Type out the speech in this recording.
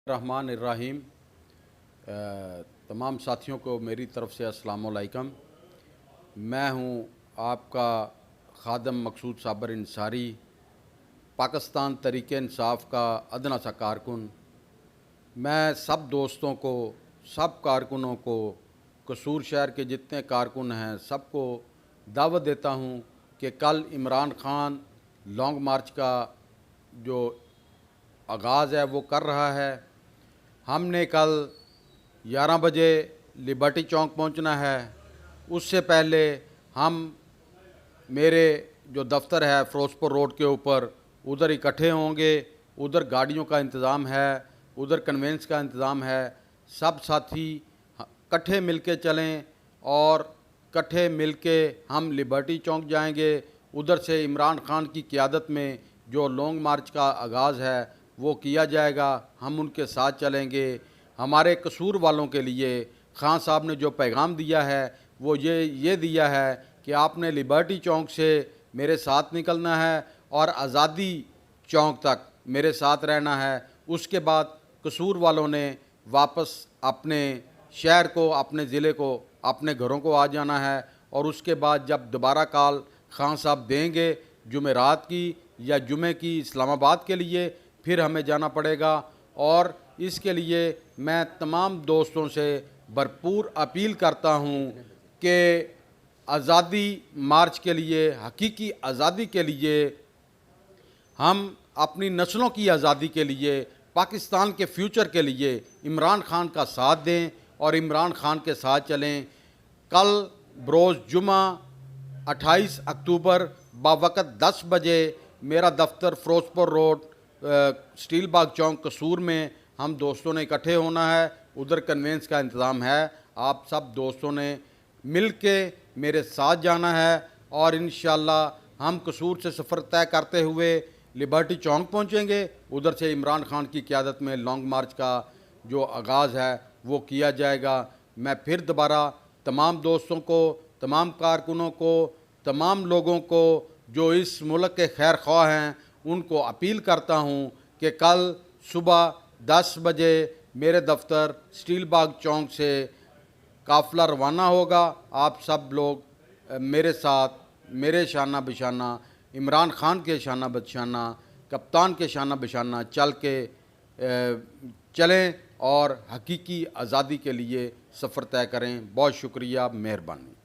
रहमान इर्रहीम। तमाम साथियों को मेरी तरफ़ से अस्सलाम वालेकुम। मैं हूँ आपका खादम मकसूद साबर इंसारी, पाकिस्तान तहरीक इंसाफ का अदना सा कारकुन। मैं सब दोस्तों को, सब कारकुनों को, कसूर शहर के जितने कारकुन हैं सबको दावत देता हूँ कि कल इमरान खान लॉन्ग मार्च का जो आगाज़ है वो कर रहा है। हमने कल 11 बजे लिबर्टी चौक पहुंचना है। उससे पहले हम मेरे जो दफ्तर है फ़िरोज़पुर रोड के ऊपर, उधर इकट्ठे होंगे। उधर गाड़ियों का इंतज़ाम है, उधर कन्वेंस का इंतज़ाम है। सब साथी इकट्ठे मिलके चलें और इकट्ठे मिलके हम लिबर्टी चौक जाएंगे। उधर से इमरान खान की क़ियादत में जो लॉन्ग मार्च का आगाज़ है वो किया जाएगा। हम उनके साथ चलेंगे। हमारे कसूर वालों के लिए खान साहब ने जो पैगाम दिया है वो ये दिया है कि आपने लिबर्टी चौक से मेरे साथ निकलना है और आज़ादी चौक तक मेरे साथ रहना है। उसके बाद कसूर वालों ने वापस अपने शहर को, अपने ज़िले को, अपने घरों को आ जाना है। और उसके बाद जब दोबारा कॉल खान साहब देंगे जुमेरात की या जुमे की इस्लामाबाद के लिए, फिर हमें जाना पड़ेगा। और इसके लिए मैं तमाम दोस्तों से भरपूर अपील करता हूँ कि आज़ादी मार्च के लिए, हकीकी आज़ादी के लिए, हम अपनी नस्लों की आज़ादी के लिए, पाकिस्तान के फ्यूचर के लिए इमरान खान का साथ दें और इमरान खान के साथ चलें। कल बरोज़ जुमा 28 अक्टूबर बावक़्त 10 बजे मेरा दफ्तर फ़िरोज़पुर रोड स्टील बाग चौक कसूर में हम दोस्तों ने इकट्ठे होना है। उधर कन्वेंस का इंतज़ाम है। आप सब दोस्तों ने मिल के मेरे साथ जाना है और इंशाअल्लाह हम कसूर से सफ़र तय करते हुए लिबर्टी चौक पहुंचेंगे। उधर से इमरान खान की क़ियादत में लॉन्ग मार्च का जो आगाज़ है वो किया जाएगा। मैं फिर दोबारा तमाम दोस्तों को, तमाम कारकुनों को, तमाम लोगों को जो इस मुल्क के खैर ख्वाह हैं उनको अपील करता हूँ कि कल सुबह 10 बजे मेरे दफ्तर स्टील बाग चौक से काफ़िला रवाना होगा। आप सब लोग मेरे साथ, मेरे शाना बिशाना, इमरान खान के शाना बिशाना, कप्तान के शाना बिशाना चल के चलें और हकीकी आज़ादी के लिए सफ़र तय करें। बहुत शुक्रिया, मेहरबानी।